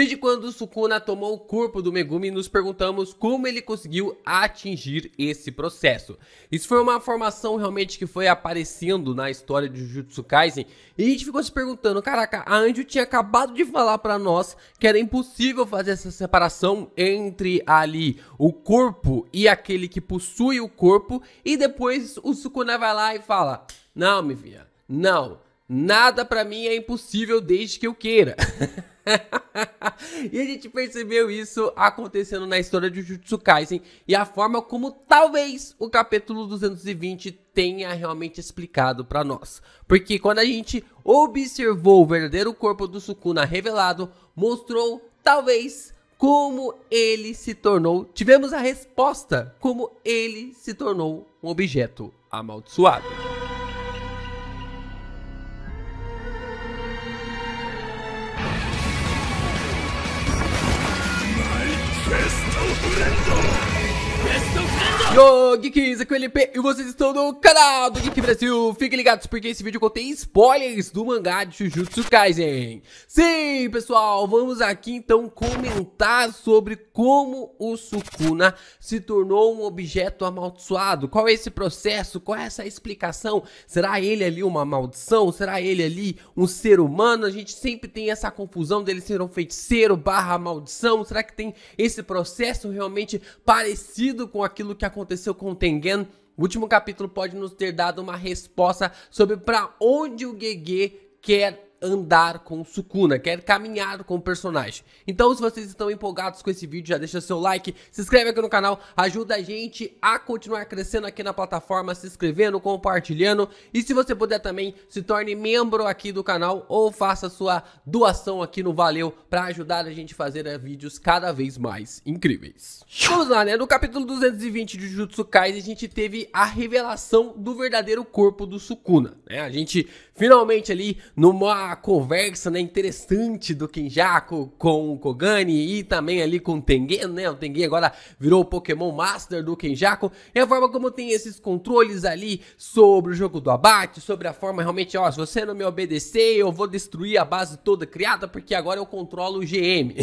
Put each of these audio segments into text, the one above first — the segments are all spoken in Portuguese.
Desde quando o Sukuna tomou o corpo do Megumi, nos perguntamos como ele conseguiu atingir esse processo. Isso foi uma formação realmente que foi aparecendo na história de Jujutsu Kaisen, e a gente ficou se perguntando, caraca, a Anjo tinha acabado de falar pra nós que era impossível fazer essa separação entre ali o corpo e aquele que possui o corpo, e depois o Sukuna vai lá e fala, não, minha filha, não, nada pra mim é impossível desde que eu queira. E a gente percebeu isso acontecendo na história de Jujutsu Kaisen e a forma como talvez o capítulo 220 tenha realmente explicado pra nós. Porque quando a gente observou o verdadeiro corpo do Sukuna revelado, mostrou talvez como ele se tornou, tivemos a resposta como ele se tornou um objeto amaldiçoado. Yo, Geeks, aqui é o LP e vocês estão no canal do Geek Brasil. Fiquem ligados porque esse vídeo contém spoilers do mangá de Jujutsu Kaisen. Sim, pessoal, vamos aqui então comentar sobre como o Sukuna se tornou um objeto amaldiçoado. Qual é esse processo? Qual é essa explicação? Será ele ali uma maldição? Será ele ali um ser humano? A gente sempre tem essa confusão dele ser um feiticeiro barra maldição. Será que tem esse processo realmente parecido com aquilo que aconteceu com o Tengen? O último capítulo pode nos ter dado uma resposta sobre para onde o Gege quer andar com o Sukuna, quer caminhar com o personagem. Então, se vocês estão empolgados com esse vídeo, já deixa seu like, se inscreve aqui no canal, ajuda a gente a continuar crescendo aqui na plataforma, se inscrevendo, compartilhando, e se você puder também, se torne membro aqui do canal ou faça sua doação aqui no Valeu para ajudar a gente a fazer vídeos cada vez mais incríveis. Vamos lá, né? No capítulo 220 de Jujutsu Kaisen, a gente teve a revelação do verdadeiro corpo do Sukuna, né? A gente finalmente ali numa conversa, né, interessante do Kenjaku com o Kogane e também ali com o Tengen, né? O Tengen agora virou o Pokémon Master do Kenjaku. E a forma como tem esses controles ali sobre o jogo do abate, sobre a forma realmente, ó, se você não me obedecer, eu vou destruir a base toda criada, porque agora eu controlo o GM.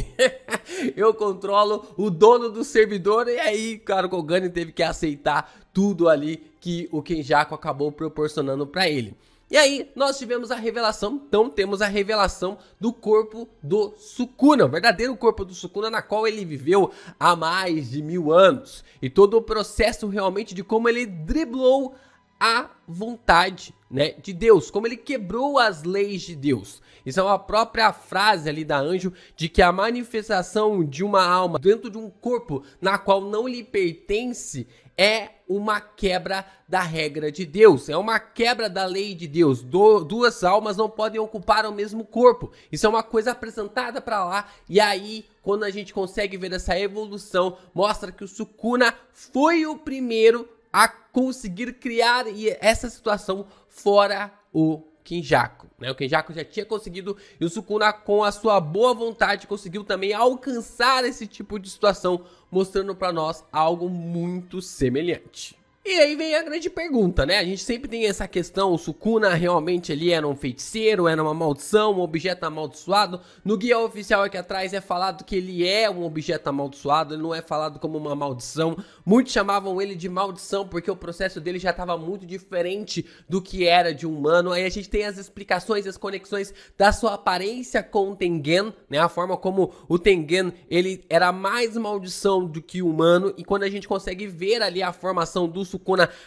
Eu controlo o dono do servidor, e aí, cara, o Kogane teve que aceitar tudo ali que o Kenjaku acabou proporcionando pra ele. E aí, nós tivemos a revelação, então temos a revelação do corpo do Sukuna, o verdadeiro corpo do Sukuna, na qual ele viveu há mais de 1000 anos. E todo o processo realmente de como ele driblou a vontade, né, de Deus, como ele quebrou as leis de Deus. Isso é uma própria frase ali da Anjo, de que a manifestação de uma alma dentro de um corpo na qual não lhe pertence é uma quebra da regra de Deus, é uma quebra da lei de Deus. Duas almas não podem ocupar o mesmo corpo. Isso é uma coisa apresentada para lá, e aí quando a gente consegue ver essa evolução, mostra que o Sukuna foi o primeiro a conseguir criar essa situação fora o Kenjaku, né? O Kenjaku já tinha conseguido, e o Sukuna, com a sua boa vontade, conseguiu também alcançar esse tipo de situação, mostrando para nós algo muito semelhante. E aí vem a grande pergunta, né? A gente sempre tem essa questão, o Sukuna realmente ali era um feiticeiro, era uma maldição, um objeto amaldiçoado. No guia oficial aqui atrás é falado que ele é um objeto amaldiçoado, ele não é falado como uma maldição. Muitos chamavam ele de maldição porque o processo dele já estava muito diferente do que era de um humano. Aí a gente tem as explicações, as conexões da sua aparência com o Tengen, né? A forma como o Tengen, ele era mais maldição do que humano, e quando a gente consegue ver ali a formação do Sukuna,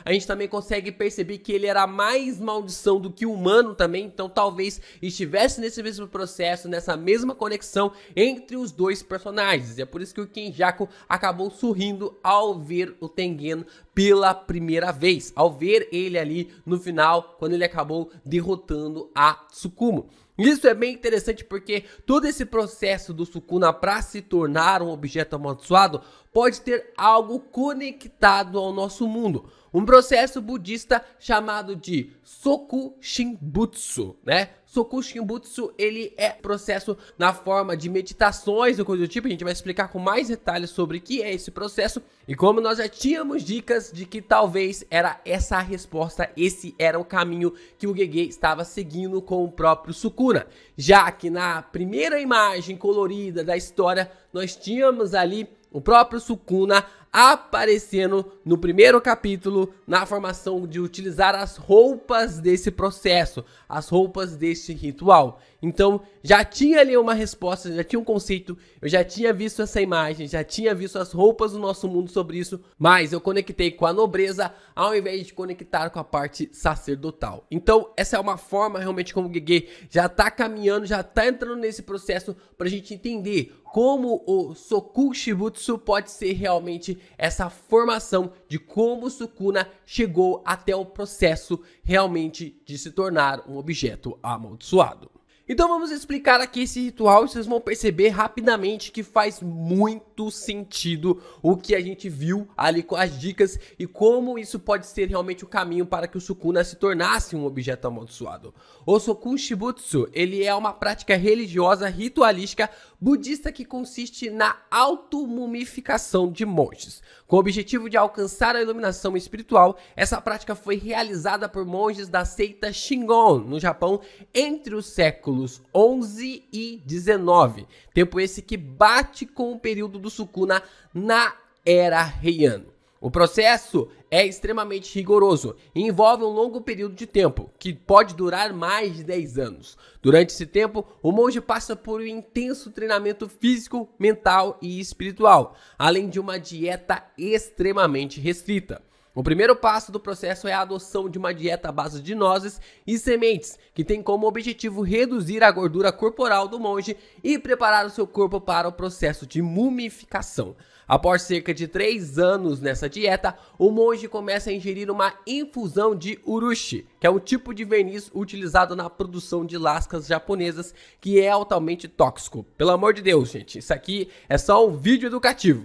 a gente também consegue perceber que ele era mais maldição do que humano também. Então talvez estivesse nesse mesmo processo, nessa mesma conexão entre os dois personagens. E é por isso que o Kenjaku acabou sorrindo ao ver o Tengen pela primeira vez, ao ver ele ali no final, quando ele acabou derrotando a Tsukumo. Isso é bem interessante porque todo esse processo do Sukuna para se tornar um objeto amaldiçoado pode ter algo conectado ao nosso mundo. Um processo budista chamado de Soku Shinbutsu, né? Soku Shimbutsu, ele é processo na forma de meditações ou coisa do tipo. A gente vai explicar com mais detalhes sobre o que é esse processo. E como nós já tínhamos dicas de que talvez era essa a resposta, esse era o caminho que o Gege estava seguindo com o próprio Sukuna. Já que na primeira imagem colorida da história, nós tínhamos ali o próprio Sukuna aparecendo no primeiro capítulo na formação de utilizar as roupas desse processo, as roupas deste ritual. Então já tinha ali uma resposta, já tinha um conceito, eu já tinha visto essa imagem, já tinha visto as roupas do nosso mundo sobre isso, mas eu conectei com a nobreza ao invés de conectar com a parte sacerdotal. Então essa é uma forma realmente como o Gege já tá caminhando, já tá entrando nesse processo pra gente entender como o Soku Shimbutsu pode ser realmente essa formação de como o Sukuna chegou até o processo realmente de se tornar um objeto amaldiçoado. Então vamos explicar aqui esse ritual e vocês vão perceber rapidamente que faz muito sentido o que a gente viu ali com as dicas e como isso pode ser realmente o caminho para que o Sukuna se tornasse um objeto amaldiçoado. O Soku Shimbutsu, ele é uma prática religiosa ritualística budista que consiste na automumificação de monges. Com o objetivo de alcançar a iluminação espiritual, essa prática foi realizada por monges da seita Shingon, no Japão, entre os séculos 11 e 19. Tempo esse que bate com o período do Sukuna na Era Heian. O processo é extremamente rigoroso e envolve um longo período de tempo, que pode durar mais de 10 anos. Durante esse tempo, o monge passa por um intenso treinamento físico, mental e espiritual, além de uma dieta extremamente restrita. O primeiro passo do processo é a adoção de uma dieta à base de nozes e sementes, que tem como objetivo reduzir a gordura corporal do monge e preparar o seu corpo para o processo de mumificação. Após cerca de 3 anos nessa dieta, o monge começa a ingerir uma infusão de urushi, que é um tipo de verniz utilizado na produção de lascas japonesas, que é altamente tóxico. Pelo amor de Deus, gente, isso aqui é só um vídeo educativo.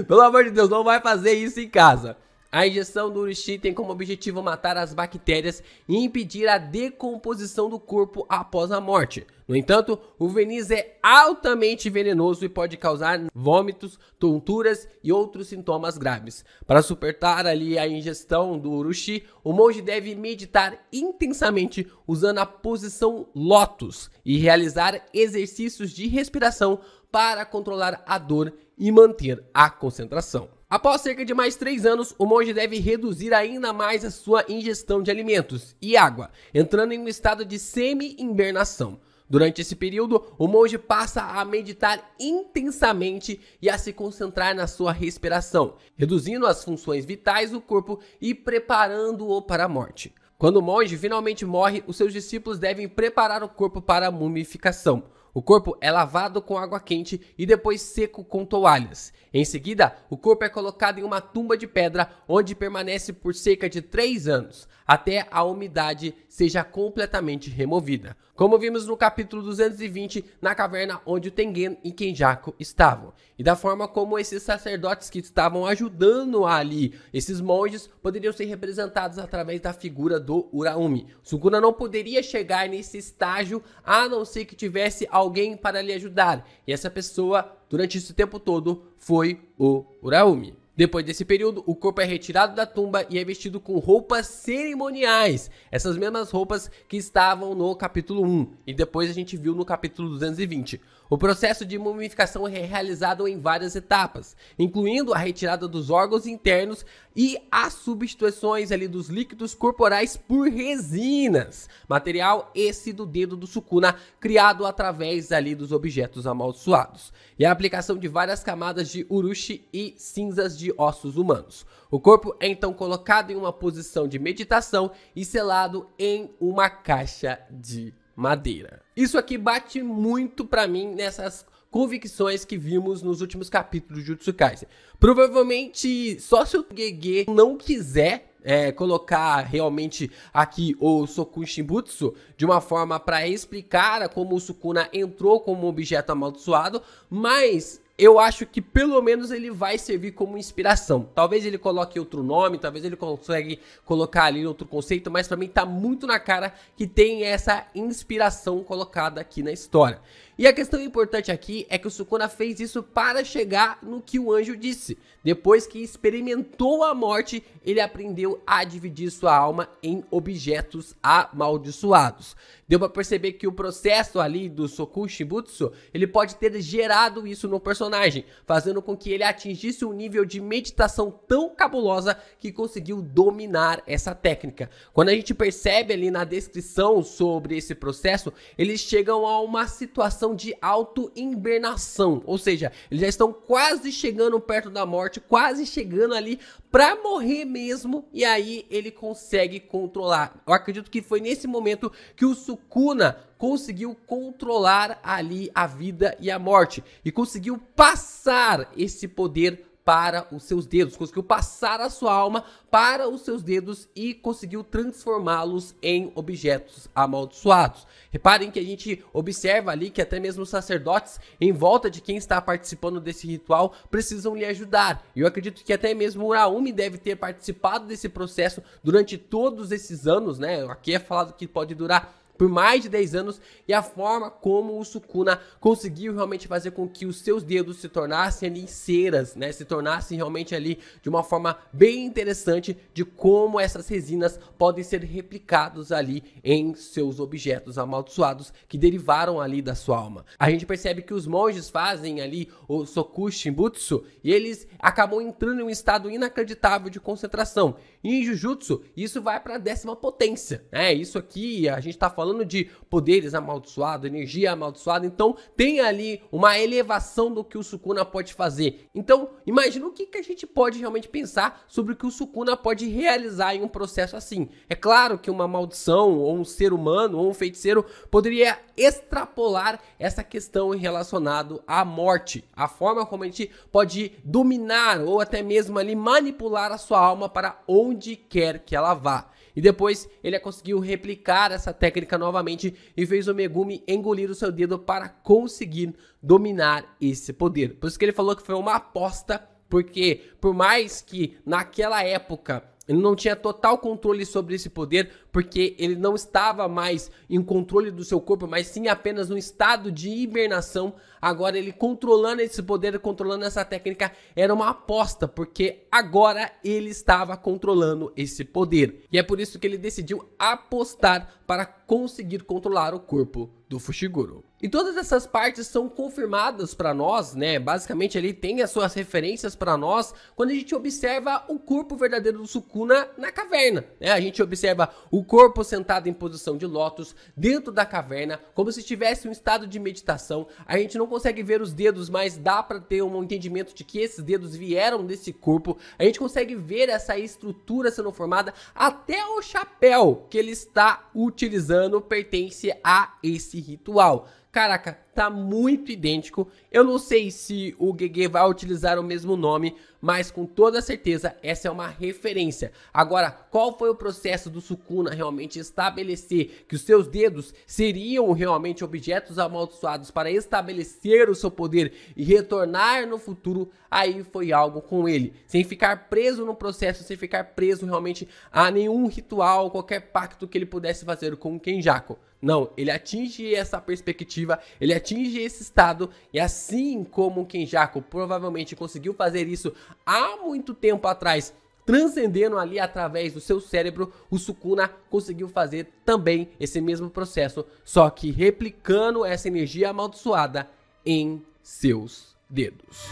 Pelo amor de Deus, não vai fazer isso em casa. A injeção do urushi tem como objetivo matar as bactérias e impedir a decomposição do corpo após a morte. No entanto, o verniz é altamente venenoso e pode causar vômitos, tonturas e outros sintomas graves. Para suportar ali a ingestão do urushi, o monge deve meditar intensamente usando a posição Lotus e realizar exercícios de respiração para controlar a dor e manter a concentração. Após cerca de mais 3 anos, o monge deve reduzir ainda mais a sua ingestão de alimentos e água, entrando em um estado de semi-hibernação. Durante esse período, o monge passa a meditar intensamente e a se concentrar na sua respiração, reduzindo as funções vitais do corpo e preparando-o para a morte. Quando o monge finalmente morre, os seus discípulos devem preparar o corpo para a mumificação. O corpo é lavado com água quente e depois seco com toalhas. Em seguida, o corpo é colocado em uma tumba de pedra, onde permanece por cerca de 3 anos, até a umidade seja completamente removida. Como vimos no capítulo 220, na caverna onde o Tengen e Kenjaku estavam. E da forma como esses sacerdotes que estavam ajudando ali, esses monges, poderiam ser representados através da figura do Uraumi. Sukuna não poderia chegar nesse estágio a não ser que tivesse alguém para lhe ajudar. E essa pessoa, durante esse tempo todo, foi o Uraumi. Depois desse período, o corpo é retirado da tumba e é vestido com roupas cerimoniais. Essas mesmas roupas que estavam no capítulo 1 e depois a gente viu no capítulo 220. O processo de mumificação é realizado em várias etapas, incluindo a retirada dos órgãos internos e as substituições ali dos líquidos corporais por resinas. Material esse do dedo do Sukuna, criado através ali dos objetos amaldiçoados. E a aplicação de várias camadas de urushi e cinzas de ossos humanos. O corpo é então colocado em uma posição de meditação e selado em uma caixa de madeira. Isso aqui bate muito pra mim nessas convicções que vimos nos últimos capítulos de Jujutsu Kaisen. Provavelmente só se o Gege não quiser colocar realmente aqui o Soku Shimbutsu de uma forma para explicar como o Sukuna entrou como objeto amaldiçoado, mas eu acho que pelo menos ele vai servir como inspiração. Talvez ele coloque outro nome, talvez ele consiga colocar ali outro conceito, mas pra mim tá muito na cara que tem essa inspiração colocada aqui na história. E a questão importante aqui é que o Sukuna fez isso para chegar no que o anjo disse. Depois que experimentou a morte, ele aprendeu a dividir sua alma em objetos amaldiçoados. Deu pra perceber que o processo ali do Soku Shimbutsu, ele pode ter gerado isso no personagem, fazendo com que ele atingisse um nível de meditação tão cabulosa que conseguiu dominar essa técnica. Quando a gente percebe ali na descrição sobre esse processo, eles chegam a uma situação de auto-hibernação, ou seja, eles já estão quase chegando perto da morte, quase chegando ali pra morrer mesmo, e aí ele consegue controlar. Eu acredito que foi nesse momento que o Sukuna conseguiu controlar ali a vida e a morte, e conseguiu passar esse poder para os seus dedos, conseguiu passar a sua alma para os seus dedos e conseguiu transformá-los em objetos amaldiçoados. Reparem que a gente observa ali que até mesmo os sacerdotes em volta de quem está participando desse ritual precisam lhe ajudar. E eu acredito que até mesmo o Uraumi deve ter participado desse processo durante todos esses anos, né? Aqui é falado que pode durar por mais de 10 anos, e a forma como o Sukuna conseguiu realmente fazer com que os seus dedos se tornassem ali ceras, né? Se tornassem realmente ali de uma forma bem interessante de como essas resinas podem ser replicados ali em seus objetos amaldiçoados que derivaram ali da sua alma. A gente percebe que os monges fazem ali o Soku Shimbutsu e eles acabam entrando em um estado inacreditável de concentração. E em Jujutsu, isso vai para a 10ª potência, né? Isso aqui, a gente tá falando de poderes amaldiçoados, energia amaldiçoada, então tem ali uma elevação do que o Sukuna pode fazer. Então, imagina o que a gente pode realmente pensar sobre o que o Sukuna pode realizar em um processo assim. É claro que uma maldição, ou um ser humano, ou um feiticeiro poderia extrapolar essa questão relacionada à morte, a forma como a gente pode dominar, ou até mesmo ali manipular a sua alma para onde quer que ela vá. E depois ele conseguiu replicar essa técnica novamente e fez o Megumi engolir o seu dedo para conseguir dominar esse poder. Por isso que ele falou que foi uma aposta, porque por mais que naquela época ele não tinha total controle sobre esse poder, porque ele não estava mais em controle do seu corpo, mas sim apenas no estado de hibernação. Agora ele controlando esse poder, controlando essa técnica, era uma aposta, porque agora ele estava controlando esse poder. E é por isso que ele decidiu apostar para conseguir controlar o corpo do Fushiguro. E todas essas partes são confirmadas para nós, né? Basicamente ele tem as suas referências para nós quando a gente observa o corpo verdadeiro do Sukuna na caverna, né? A gente observa o corpo sentado em posição de lótus dentro da caverna, como se tivesse um estado de meditação. A gente não consegue ver os dedos, mas dá para ter um entendimento de que esses dedos vieram desse corpo. A gente consegue ver essa estrutura sendo formada, até o chapéu que ele está utilizando pertence a esse ritual. Caraca, tá muito idêntico. Eu não sei se o Gege vai utilizar o mesmo nome, mas com toda certeza essa é uma referência. Agora, qual foi o processo do Sukuna realmente estabelecer que os seus dedos seriam realmente objetos amaldiçoados para estabelecer o seu poder e retornar no futuro? Aí foi algo com ele, sem ficar preso no processo, sem ficar preso realmente a nenhum ritual, qualquer pacto que ele pudesse fazer com o Kenjaku. Não, ele atinge essa perspectiva, ele atinge esse estado, e assim como o Kenjaku provavelmente conseguiu fazer isso há muito tempo atrás, transcendendo ali através do seu cérebro, o Sukuna conseguiu fazer também esse mesmo processo, só que replicando essa energia amaldiçoada em seus dedos.